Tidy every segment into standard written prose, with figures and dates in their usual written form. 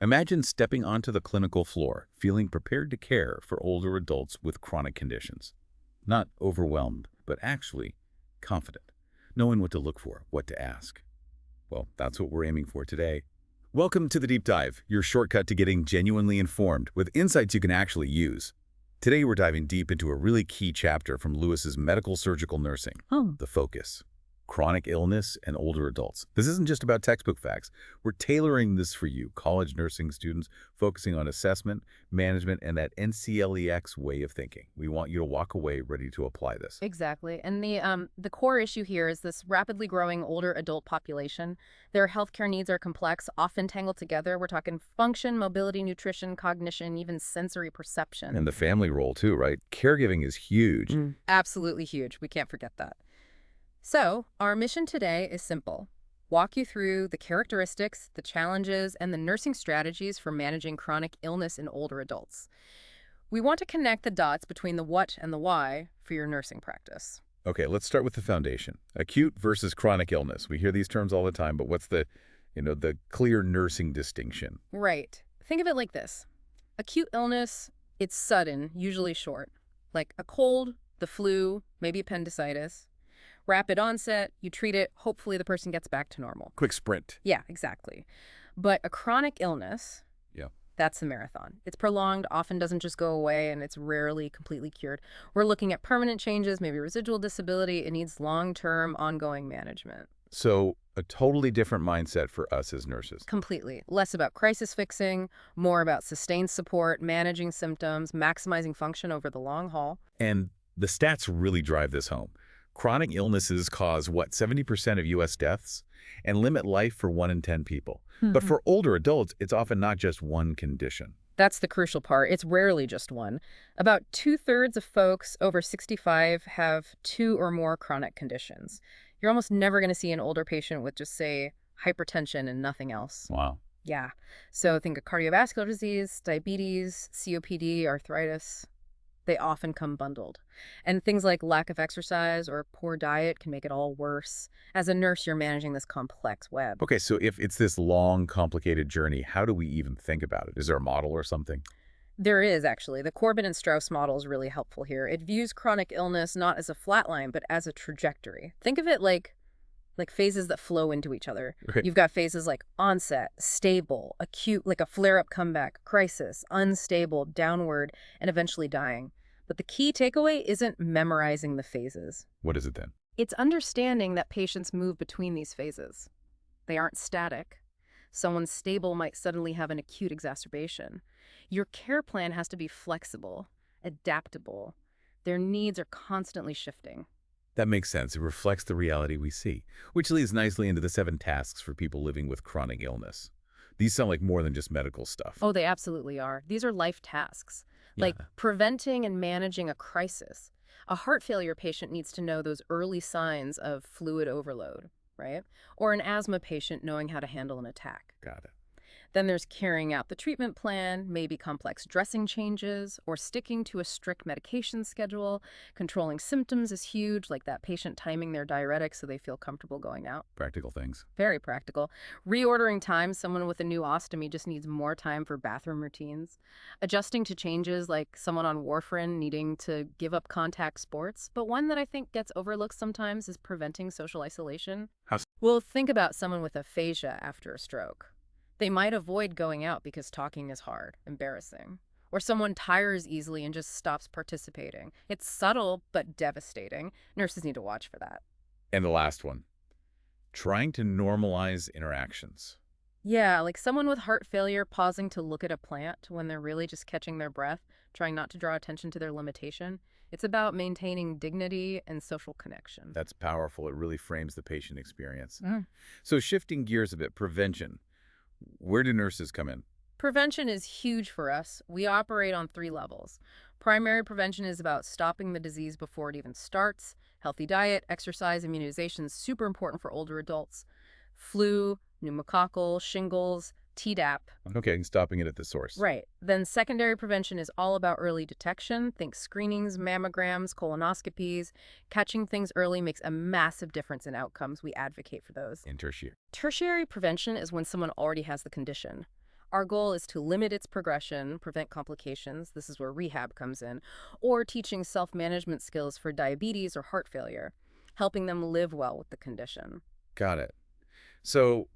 Imagine stepping onto the clinical floor, feeling prepared to care for older adults with chronic conditions. Not overwhelmed, but actually confident, knowing what to look for, what to ask. Well, that's what we're aiming for today. Welcome to the Deep Dive, your shortcut to getting genuinely informed with insights you can actually use. Today, we're diving deep into a really key chapter from Lewis's Medical Surgical Nursing, the focus. Chronic illness and older adults. This isn't just about textbook facts. We're tailoring this for you, college nursing students, focusing on assessment, management, and that NCLEX way of thinking. We want you to walk away ready to apply this. Exactly. And the core issue here is this rapidly growing older adult population. Their healthcare needs are complex, often tangled together. We're talking function, mobility, nutrition, cognition, even sensory perception. And the family role too, right? Caregiving is huge. Absolutely huge. We can't forget that. So, our mission today is simple. Walk you through the characteristics, the challenges, and the nursing strategies for managing chronic illness in older adults. We want to connect the dots between the what and the why for your nursing practice. Okay, let's start with the foundation. Acute versus chronic illness. We hear these terms all the time, but what's the clear nursing distinction? Right. Think of it like this. Acute illness, it's sudden, usually short, like a cold, the flu, maybe appendicitis. Rapid onset, you treat it, hopefully the person gets back to normal. Quick sprint. Yeah, exactly. But a chronic illness, Yeah. that's a marathon. It's prolonged, often doesn't just go away, and it's rarely completely cured. We're looking at permanent changes, maybe residual disability. It needs long-term, ongoing management. So a totally different mindset for us as nurses. Completely. Less about crisis fixing, more about sustained support, managing symptoms, maximizing function over the long haul. And the stats really drive this home. Chronic illnesses cause, 70% of U.S. deaths and limit life for 1 in 10 people. But for older adults, it's often not just one condition. That's the crucial part. It's rarely just one. About 2/3 of folks over 65 have 2 or more chronic conditions. You're almost never going to see an older patient with just, say, hypertension and nothing else. Wow. Yeah. So think of cardiovascular disease, diabetes, COPD, arthritis. They often come bundled. And things like lack of exercise or poor diet can make it all worse. As a nurse, you're managing this complex web. Okay, so if it's this long, complicated journey, how do we even think about it? Is there a model or something? There is, actually. The Corbin and Strauss model is really helpful here. It views chronic illness not as a flat line, but as a trajectory. Think of it like phases that flow into each other. Okay. You've got phases like onset, stable, acute, like a flare-up comeback, crisis, unstable, downward, and eventually dying. But the key takeaway isn't memorizing the phases. What is it then? It's understanding that patients move between these phases. They aren't static. Someone stable might suddenly have an acute exacerbation. Your care plan has to be flexible, adaptable. Their needs are constantly shifting. That makes sense. It reflects the reality we see, which leads nicely into the 7 tasks for people living with chronic illness. These sound like more than just medical stuff. Oh, they absolutely are. These are life tasks, like preventing and managing a crisis. A heart failure patient needs to know those early signs of fluid overload, right? Or an asthma patient knowing how to handle an attack. Got it. Then there's carrying out the treatment plan, maybe complex dressing changes, or sticking to a strict medication schedule. Controlling symptoms is huge, like that patient timing their diuretics so they feel comfortable going out. Practical things. Very practical. Reordering time, someone with a new ostomy just needs more time for bathroom routines. Adjusting to changes, like someone on warfarin needing to give up contact sports. But one that I think gets overlooked sometimes is preventing social isolation. How? Well, think about someone with aphasia after a stroke. They might avoid going out because talking is hard, embarrassing. Or someone tires easily and just stops participating. It's subtle, but devastating. Nurses need to watch for that. And the last one, trying to normalize interactions. Yeah, like someone with heart failure pausing to look at a plant when they're really just catching their breath, trying not to draw attention to their limitation. It's about maintaining dignity and social connection. That's powerful. It really frames the patient experience. So shifting gears a bit, prevention. Where do nurses come in? Prevention is huge for us. We operate on 3 levels. Primary prevention is about stopping the disease before it even starts. Healthy diet, exercise, immunization is super important for older adults. Flu, pneumococcal, shingles, Tdap. Okay, stopping it at the source. Right. Then secondary prevention is all about early detection. Think screenings, mammograms, colonoscopies. Catching things early makes a massive difference in outcomes. We advocate for those. And tertiary. Tertiary prevention is when someone already has the condition. Our goal is to limit its progression, prevent complications, this is where rehab comes in, or teaching self-management skills for diabetes or heart failure, helping them live well with the condition. Got it. So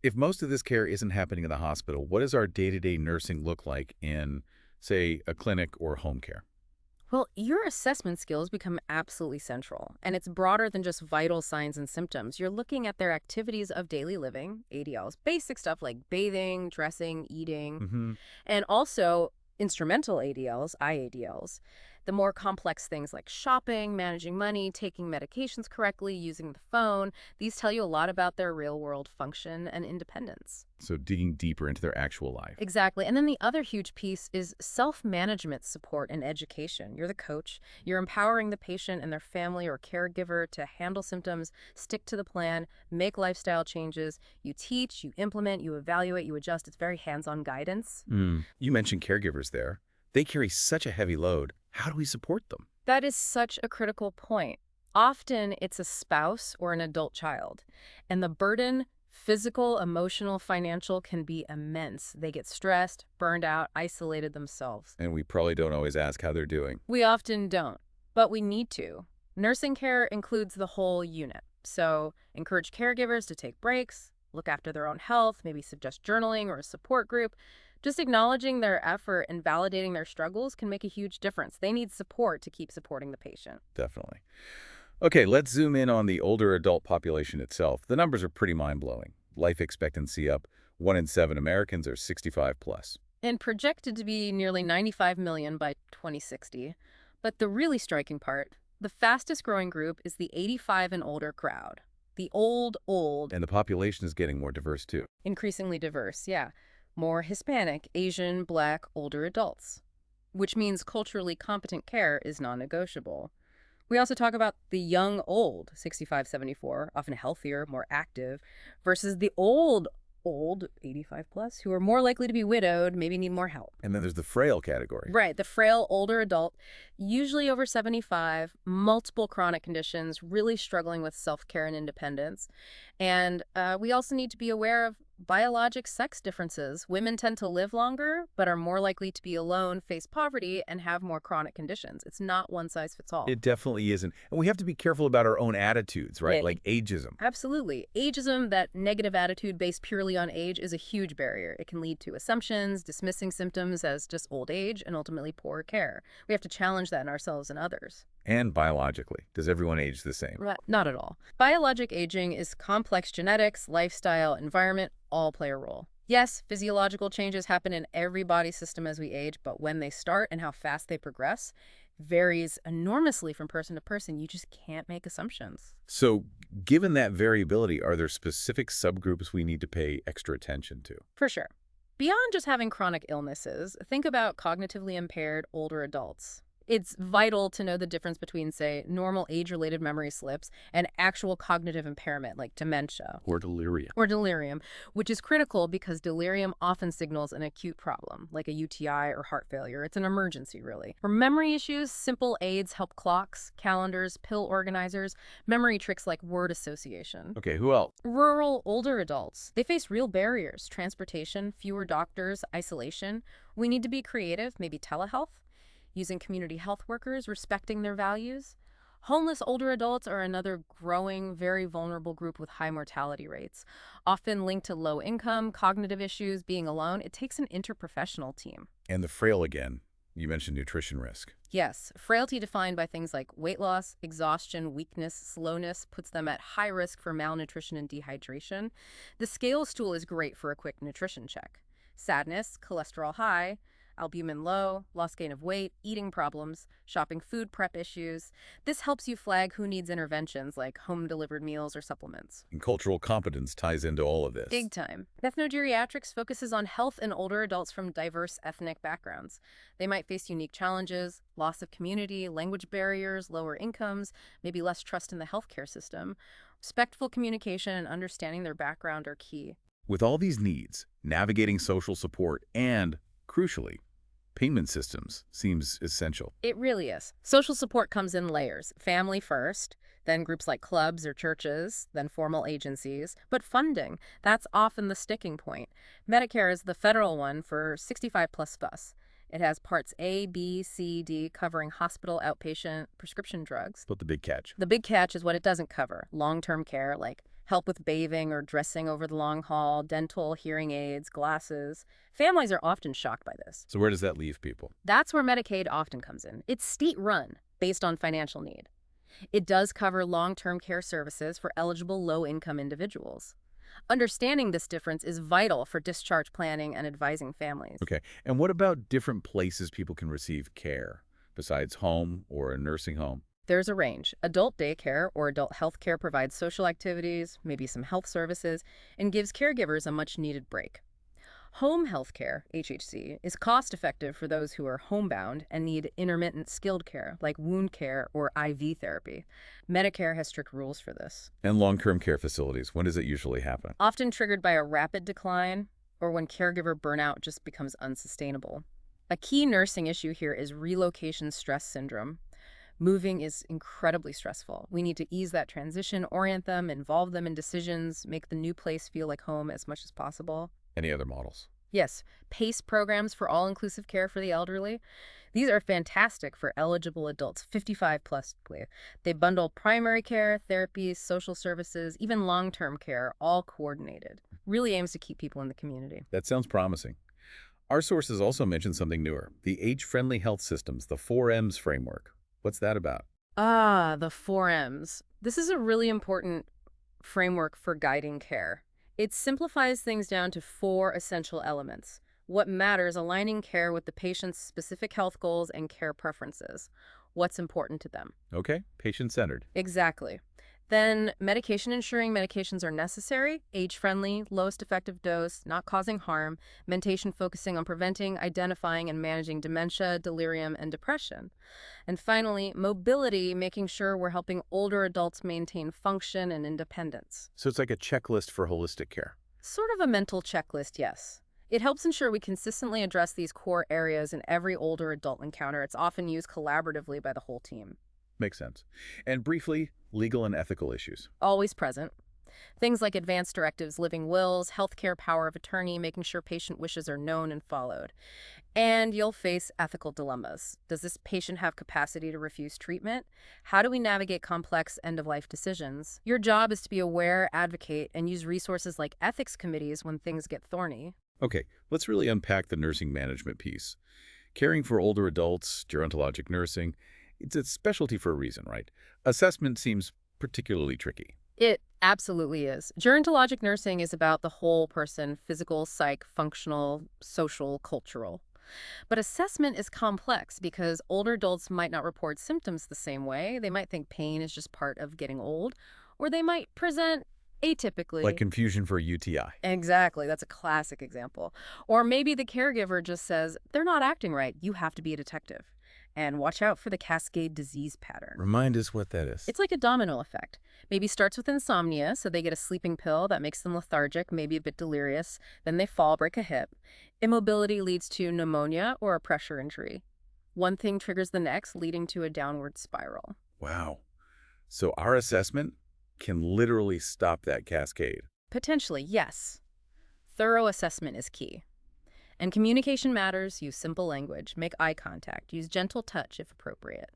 if most of this care isn't happening in the hospital, what does our day-to-day nursing look like in, say, a clinic or home care? Well, your assessment skills become absolutely central, and it's broader than just vital signs and symptoms. You're looking at their activities of daily living, ADLs, basic stuff like bathing, dressing, eating, Hmm. and also instrumental ADLs, IADLs. The more complex things like shopping, managing money, taking medications correctly, using the phone, these tell you a lot about their real-world function and independence. So digging deeper into their actual life. Exactly. And then the other huge piece is self-management support and education. You're the coach. You're empowering the patient and their family or caregiver to handle symptoms, stick to the plan, make lifestyle changes. You teach, you implement, you evaluate, you adjust. It's very hands-on guidance. You mentioned caregivers there. They carry such a heavy load. How do we support them? That is such a critical point. Often it's a spouse or an adult child, and the burden, physical, emotional, financial, can be immense. They get stressed, burned out, isolated themselves. And we probably don't always ask how they're doing. We often don't, but we need to. Nursing care includes the whole unit. So encourage caregivers to take breaks, look after their own health, maybe suggest journaling or a support group. Just acknowledging their effort and validating their struggles can make a huge difference. They need support to keep supporting the patient. Definitely. Okay, let's zoom in on the older adult population itself. The numbers are pretty mind-blowing. Life expectancy up. 1 in 7 Americans are 65 plus. And projected to be nearly 95 million by 2060. But the really striking part, the fastest growing group is the 85 and older crowd. The old, And the population is getting more diverse too. increasingly diverse, yeah. More Hispanic, Asian, Black, older adults. Which means culturally competent care is non-negotiable. We also talk about the young old, 65, 74, often healthier, more active, versus the old, 85 plus, who are more likely to be widowed, maybe need more help. And then there's the frail category. Right, the frail older adult, usually over 75, multiple chronic conditions, really struggling with self-care and independence. And we also need to be aware of biologic sex differences. Women tend to live longer, but are more likely to be alone, face poverty, and have more chronic conditions. It's not one size fits all. It definitely isn't. And we have to be careful about our own attitudes, right? Yeah. Like ageism. Absolutely. Ageism, that negative attitude based purely on age, is a huge barrier. It can lead to assumptions, dismissing symptoms as just old age, and ultimately poor care. We have to challenge that in ourselves and others. And biologically. Does everyone age the same? Right. Not at all. Biologic aging is complex genetics, lifestyle, environment, all play a role. Yes, physiological changes happen in every body system as we age, but when they start and how fast they progress varies enormously from person to person. You just can't make assumptions. So, given that variability, are there specific subgroups we need to pay extra attention to? For sure. Beyond just having chronic illnesses, think about cognitively impaired older adults. It's vital to know the difference between, say, normal age-related memory slips and actual cognitive impairment like dementia Or delirium. or delirium, which is critical because delirium often signals an acute problem, like a UTI or heart failure. It's an emergency, really. For memory issues, simple aids help clocks, calendars, pill organizers, memory tricks like word association. Okay, who else? Rural older adults, they face real barriers, transportation, fewer doctors, isolation. We need to be creative, maybe telehealth, using community health workers, respecting their values. Homeless older adults are another growing, very vulnerable group with high mortality rates, often linked to low income, cognitive issues, being alone. It takes an interprofessional team. And the frail again. You mentioned nutrition risk. Yes, frailty defined by things like weight loss, exhaustion, weakness, slowness puts them at high risk for malnutrition and dehydration. The scale stool is great for a quick nutrition check. Sadness, cholesterol high, albumin low, lost gain of weight, eating problems, shopping food prep issues. This helps you flag who needs interventions like home-delivered meals or supplements. And cultural competence ties into all of this. Big time. Ethnogeriatrics focuses on health in older adults from diverse ethnic backgrounds. They might face unique challenges, loss of community, language barriers, lower incomes, maybe less trust in the healthcare system. Respectful communication and understanding their background are key. With all these needs, navigating social support and, crucially, Payment systems seems essential. It really is. Social support comes in layers. Family first, then groups like clubs or churches, then formal agencies. But funding, that's often the sticking point. Medicare is the federal one for 65 plus. It has parts A, B, C, D covering hospital outpatient prescription drugs. But the big catch. The big catch is what it doesn't cover. Long-term care, like help with bathing or dressing over the long haul, dental, hearing aids, glasses. Families are often shocked by this. So where does that leave people? That's where Medicaid often comes in. It's state-run, based on financial need. It does cover long-term care services for eligible low-income individuals. Understanding this difference is vital for discharge planning and advising families. Okay. And what about different places people can receive care besides home or a nursing home? There's a range. Adult daycare or adult health care provides social activities, maybe some health services, and gives caregivers a much-needed break. Home health care, HHC, is cost-effective for those who are homebound and need intermittent skilled care, like wound care or IV therapy. Medicare has strict rules for this. And long-term care facilities, when does it usually happen? Often triggered by a rapid decline or when caregiver burnout just becomes unsustainable. A key nursing issue here is relocation stress syndrome. Moving is incredibly stressful. We need to ease that transition, orient them, involve them in decisions, make the new place feel like home as much as possible. Any other models? Yes, PACE programs for all-inclusive care for the elderly. These are fantastic for eligible adults 55 plus. They bundle primary care, therapies, social services, even long-term care, all coordinated. Really aims to keep people in the community. That sounds promising. Our sources also mentioned something newer, the age-friendly health systems, the 4Ms framework. What's that about? The 4Ms. This is a really important framework for guiding care. It simplifies things down to 4 essential elements. What matters, aligning care with the patient's specific health goals and care preferences. What's important to them. Okay, patient-centered. Exactly. Then medication, ensuring medications are necessary, age-friendly, lowest effective dose, not causing harm. Mentation focusing on preventing, identifying, and managing dementia, delirium, and depression. And finally, mobility, making sure we're helping older adults maintain function and independence. So it's like a checklist for holistic care. Sort of a mental checklist, yes. It helps ensure we consistently address these core areas in every older adult encounter. It's often used collaboratively by the whole team. Makes sense. And briefly, legal and ethical issues. Always present. Things like advance directives, living wills, healthcare power of attorney, making sure patient wishes are known and followed. And you'll face ethical dilemmas. Does this patient have capacity to refuse treatment? How do we navigate complex end-of-life decisions? Your job is to be aware, advocate, and use resources like ethics committees when things get thorny. Okay, let's really unpack the nursing management piece. Caring for older adults, gerontologic nursing, it's a specialty for a reason, right? Assessment seems particularly tricky. It absolutely is. Gerontologic nursing is about the whole person, physical, psych, functional, social, cultural. But assessment is complex because older adults might not report symptoms the same way. They might think pain is just part of getting old, or they might present atypically. Like confusion for a UTI. Exactly. That's a classic example. Or maybe the caregiver just says, they're not acting right. You have to be a detective. And watch out for the cascade disease pattern. Remind us what that is. It's like a domino effect. Maybe starts with insomnia, so they get a sleeping pill that makes them lethargic, maybe a bit delirious. Then they fall, break a hip. Immobility leads to pneumonia or a pressure injury. One thing triggers the next, leading to a downward spiral. Wow. So our assessment can literally stop that cascade. Potentially, yes. Thorough assessment is key. And communication matters. Use simple language, make eye contact, use gentle touch if appropriate.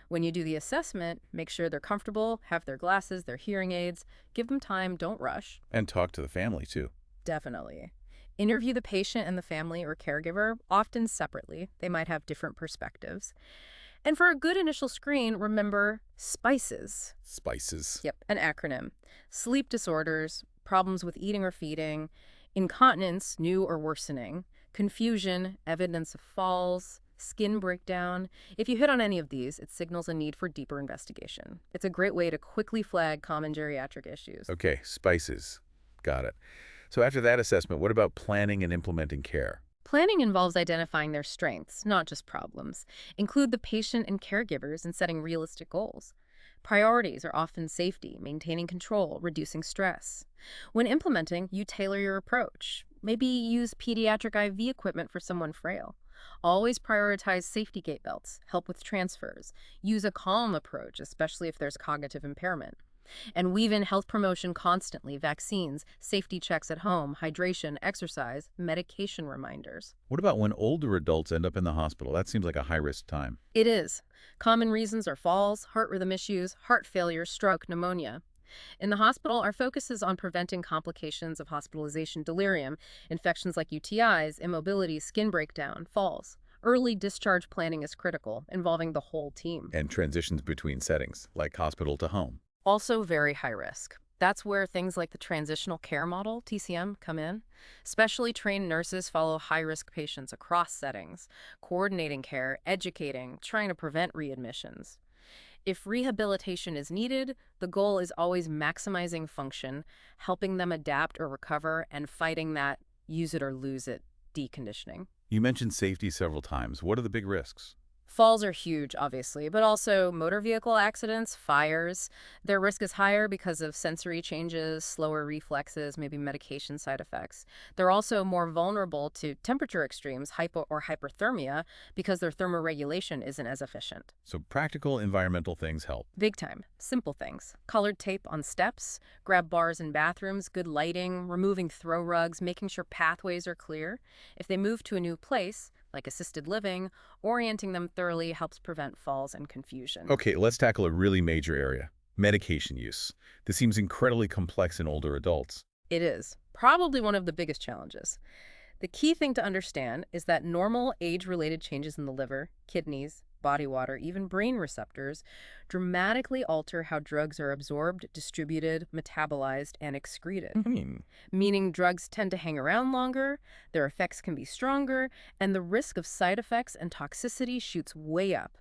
When you do the assessment, make sure they're comfortable, have their glasses, their hearing aids, give them time, don't rush. And talk to the family, too. Definitely. Interview the patient and the family or caregiver, often separately. They might have different perspectives. And for a good initial screen, remember SPICES. Spices. Yep, an acronym. Sleep disorders, problems with eating or feeding, incontinence, new or worsening, confusion, evidence of falls, skin breakdown. If you hit on any of these, it signals a need for deeper investigation. It's a great way to quickly flag common geriatric issues. Okay, spices. Got it. So after that assessment, what about planning and implementing care? Planning involves identifying their strengths, not just problems. Include the patient and caregivers in setting realistic goals. Priorities are often safety, maintaining control, reducing stress. When implementing, you tailor your approach. Maybe use pediatric IV equipment for someone frail. Always prioritize safety gate belts, help with transfers. Use a calm approach, especially if there's cognitive impairment. And weave in health promotion constantly, vaccines, safety checks at home, hydration, exercise, medication reminders. What about when older adults end up in the hospital? That seems like a high-risk time. It is. Common reasons are falls, heart rhythm issues, heart failure, stroke, pneumonia. In the hospital, our focus is on preventing complications of hospitalization, delirium, infections like UTIs, immobility, skin breakdown, falls. Early discharge planning is critical, involving the whole team. And transitions between settings, like hospital to home. Also very high risk. That's where things like the transitional care model, TCM, come in. Specially trained nurses follow high-risk patients across settings, coordinating care, educating, trying to prevent readmissions. If rehabilitation is needed, the goal is always maximizing function, helping them adapt or recover, and fighting that use it or lose it deconditioning. You mentioned safety several times. What are the big risks? Falls are huge, obviously, but also motor vehicle accidents, fires. Their risk is higher because of sensory changes, slower reflexes, maybe medication side effects. They're also more vulnerable to temperature extremes, hypo or hyperthermia, because their thermoregulation isn't as efficient. So practical environmental things help. Big time. Simple things. Colored tape on steps, grab bars in bathrooms, good lighting, removing throw rugs, making sure pathways are clear. If they move to a new place, like assisted living, orienting them thoroughly helps prevent falls and confusion. Okay, let's tackle a really major area, medication use. This seems incredibly complex in older adults. It is probably one of the biggest challenges. The key thing to understand is that normal age-related changes in the liver, kidneys, body water, even brain receptors dramatically alter how drugs are absorbed, distributed, metabolized, and excreted. Meaning drugs tend to hang around longer, their effects can be stronger, and the risk of side effects and toxicity shoots way up.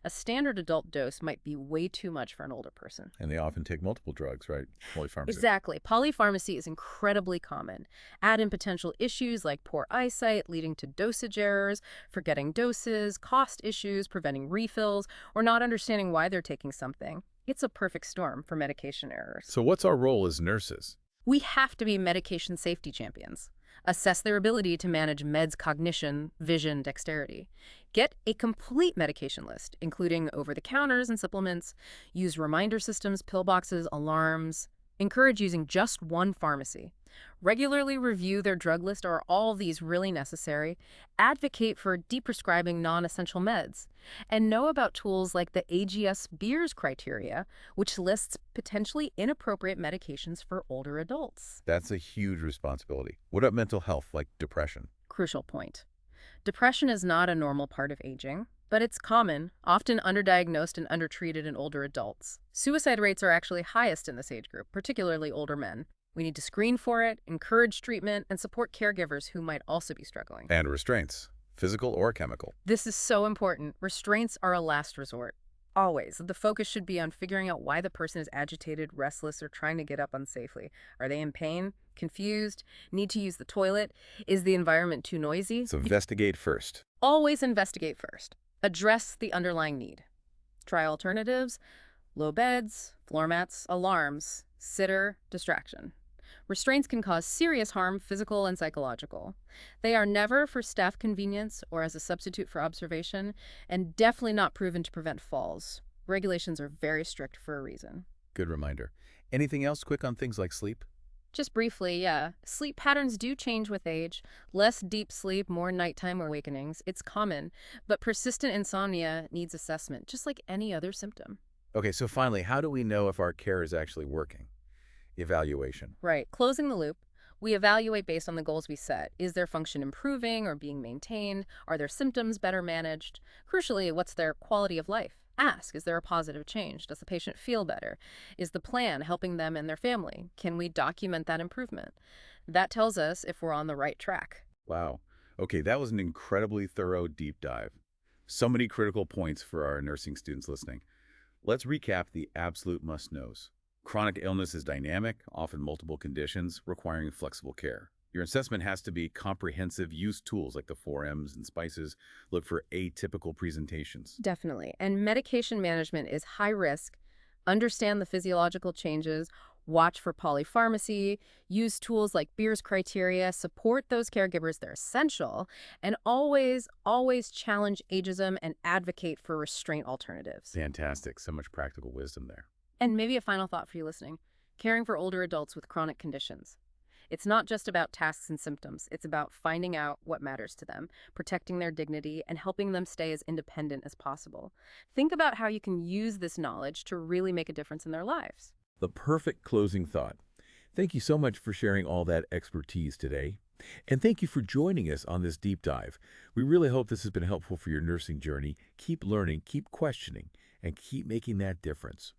A standard adult dose might be way too much for an older person. And they often take multiple drugs, right? Polypharmacy. Exactly. Polypharmacy is incredibly common. Add in potential issues like poor eyesight, leading to dosage errors, forgetting doses, cost issues, preventing refills, or not understanding why they're taking something. It's a perfect storm for medication errors. So what's our role as nurses? We have to be medication safety champions. Assess their ability to manage meds, cognition, vision, dexterity. Get a complete medication list, including over-the-counters and supplements. Use reminder systems, pill boxes, alarms. Encourage using just one pharmacy. Regularly review their drug list. Are all these really necessary? Advocate for deprescribing non-essential meds. And know about tools like the AGS Beers criteria, which lists potentially inappropriate medications for older adults. That's a huge responsibility. What about mental health, like depression? Crucial point. Depression is not a normal part of aging, but it's common, often underdiagnosed and undertreated in older adults. Suicide rates are actually highest in this age group, particularly older men. We need to screen for it, encourage treatment, and support caregivers who might also be struggling. And restraints, physical or chemical. This is so important. Restraints are a last resort. Always. The focus should be on figuring out why the person is agitated, restless, or trying to get up unsafely. Are they in pain? Confused? Need to use the toilet? Is the environment too noisy? So investigate first. Always investigate first. Address the underlying need. Try alternatives: low beds, floor mats, alarms, sitter, distraction. Restraints can cause serious harm, physical and psychological. They are never for staff convenience or as a substitute for observation, and definitely not proven to prevent falls. Regulations are very strict for a reason. Good reminder. Anything else quick on things like sleep? Just briefly, yeah. Sleep patterns do change with age. Less deep sleep, more nighttime awakenings. It's common, but persistent insomnia needs assessment, just like any other symptom. Okay, so finally, how do we know if our care is actually working? Evaluation. Right. Closing the loop. We evaluate based on the goals we set. Is their function improving or being maintained? Are their symptoms better managed? Crucially, what's their quality of life? Ask, is there a positive change? Does the patient feel better? Is the plan helping them and their family? Can we document that improvement? That tells us if we're on the right track. Wow. Okay, that was an incredibly thorough deep dive. So many critical points for our nursing students listening. Let's recap the absolute must-knows. Chronic illness is dynamic, often multiple conditions, requiring flexible care. Your assessment has to be comprehensive. Use tools like the 4Ms and SPICEs. Look for atypical presentations. Definitely. And medication management is high risk. Understand the physiological changes. Watch for polypharmacy, use tools like Beer's criteria, support those caregivers, they're essential, and always challenge ageism and advocate for restraint alternatives. Fantastic. So much practical wisdom there. And maybe a final thought for you listening: caring for older adults with chronic conditions. It's not just about tasks and symptoms. It's about finding out what matters to them, protecting their dignity, and helping them stay as independent as possible. Think about how you can use this knowledge to really make a difference in their lives. The perfect closing thought. Thank you so much for sharing all that expertise today. And thank you for joining us on this deep dive. We really hope this has been helpful for your nursing journey. Keep learning, keep questioning, and keep making that difference.